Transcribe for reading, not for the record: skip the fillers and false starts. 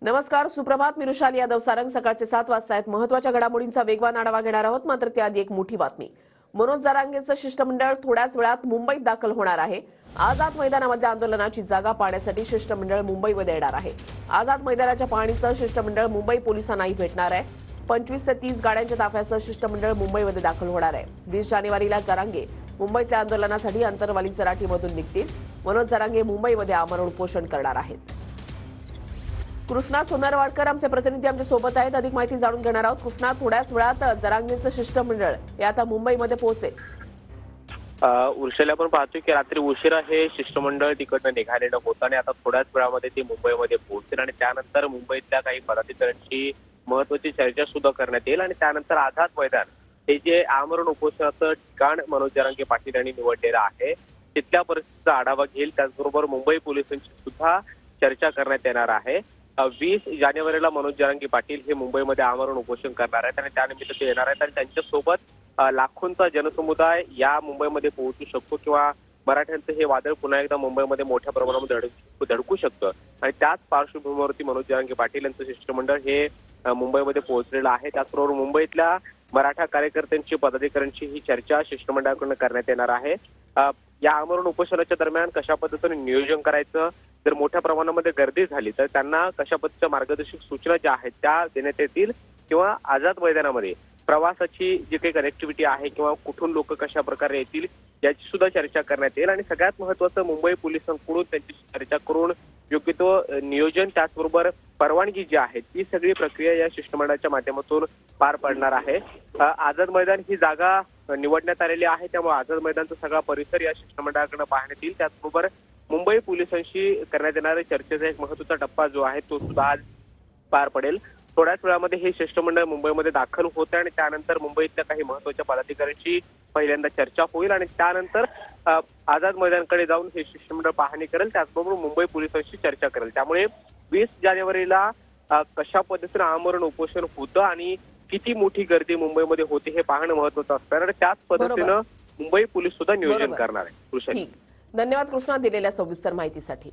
नमस्कार, सुप्रभात. मी रुशाली यादव. सारंग. सकाळचे 7 वाजता आहेत. महत्त्वाच्या घडामोडींचा वेगवान आढावा घेणार आहोत. मात्र त्याआधी एक मोठी बातमी. मनोज जरांगेचं शिष्टमंडळ थोड्याच वेळात मुंबईत दाखल होणार आहे. आझाद मैदानामध्ये आंदोलनाची जागा पाहण्यासाठी शिष्टमंडळ मुंबईमध्ये येणार आहे. आझाद मैदानाच्या पाहणीसह शिष्टमंडळ मुंबई पोलिसांनाही भेटणार आहे. 25 ते 30 गाड्यांच्या ताफ्यासह शिष्टमंडळ मुंबईमध्ये दाखल होणार आहे. 20 जानेवारीला जरांगे मुंबईतल्या आंदोलनासाठी अंतरवाली सराटीमधून निघतील. मनोज जरांगे मुंबईमध्ये आमरण उपोषण करणार आहेत. कृष्णा सोनारवाडकर आमचे प्रतिनिधी आमच्या सोबत आहेत. अधिक माहिती जाणून घेणार आहोत. कृष्णा, थोड्याच वेळात जरांगेचं शिष्टमंडळ हे आता मुंबईमध्ये पोहोचेल. उर्षेला पण पाहतोय की रात्री उशिरा हे शिष्टमंडळ तिकडनं निघालेलं होतं आणि आता थोड्याच वेळामध्ये ते मुंबईमध्ये पोहोचेल आणि त्यानंतर मुंबईतल्या काही पदाधिकाऱ्यांची महत्वाची चर्चा सुद्धा करण्यात येईल आणि त्यानंतर आझाद मैदान हे जे आमरण उपोषणाचं ठिकाण मनोज जरांगे पाटील यांनी निवडलेलं आहे तिथल्या परिस्थितीचा आढावा घेईल. त्याचबरोबर मुंबई पोलिसांची सुद्धा चर्चा करण्यात येणार आहे. 20 जानेवारीला मनोज जरांगे पाटील हे मुंबईमध्ये आमरण उपोषण करणार आहेत आणि त्यानिमित्त ते येणार आहेत आणि त्यांच्यासोबत लाखोंचा जनसमुदाय या मुंबईमध्ये पोहोचू शकतो किंवा मराठ्यांचं हे वादळ पुन्हा एकदा मुंबईमध्ये मोठ्या प्रमाणामध्ये धडकू शकतं आणि त्याच पार्श्वभूमीवरती मनोज जरांगे पाटील यांचं शिष्टमंडळ हे मुंबईमध्ये पोहोचलेलं आहे. त्याचबरोबर मुंबईतल्या मराठा कार्यकर्त्यांची पदाधिकाऱ्यांची ही चर्चा शिष्टमंडळाकडून करण्यात येणार आहे. या आमरण उपोषणाच्या दरम्यान कशा पद्धतीने नियोजन करायचं, जर मोठ्या प्रमाणामध्ये गर्दी झाली तर त्यांना कशा पद्धतीच्या मार्गदर्शक सूचना ज्या आहेत त्या देण्यात येतील किंवा आझाद मैदानामध्ये प्रवासाची जी काही कनेक्टिव्हिटी आहे किंवा कुठून लोक कशा प्रकारे येतील याची सुद्धा चर्चा करण्यात येईल आणि सगळ्यात महत्त्वाचं मुंबई पोलिसांकडून त्यांची चर्चा करून योग्य तो नियोजन त्याचबरोबर परवानगी जी आहे ती सगळी प्रक्रिया या शिष्टमंडळाच्या माध्यमातून पार पडणार आहे. आझाद मैदान ही जागा निवडण्यात आलेली आहे त्यामुळे आझाद मैदानचा सगळा परिसर या शिष्टमंडळाकडे पाहण्यात येईल. त्याचबरोबर मुंबई पोलिसांशी करण्यात येणाऱ्या चर्चेचा एक महत्त्वाचा टप्पा जो आहे तो सुद्धा आज पार पडेल. थोड्याच वेळामध्ये हे शिष्टमंडळ मुंबईमध्ये दाखल होते आणि त्यानंतर मुंबईतल्या काही महत्त्वाच्या पदाधिकाऱ्यांची पहिल्यांदा चर्चा होईल आणि त्यानंतर आझाद मैदानकडे जाऊन हे शिष्टमंडळ पाहणी करेल. त्याचबरोबर मुंबई पोलिसांशी चर्चा करेल. त्यामुळे 20 जानेवारीला कशा पद्धतीने आमरण उपोषण होतं आणि किती मोठी गर्दी मुंबईमध्ये होती हे पाहणं महत्त्वाचं असणार आणि त्याच पद्धतीनं मुंबई पोलीस सुद्धा नियोजन करणार आहे. धन्यवाद कृष्णा दिलेल्या सविस्तर माहितीसाठी.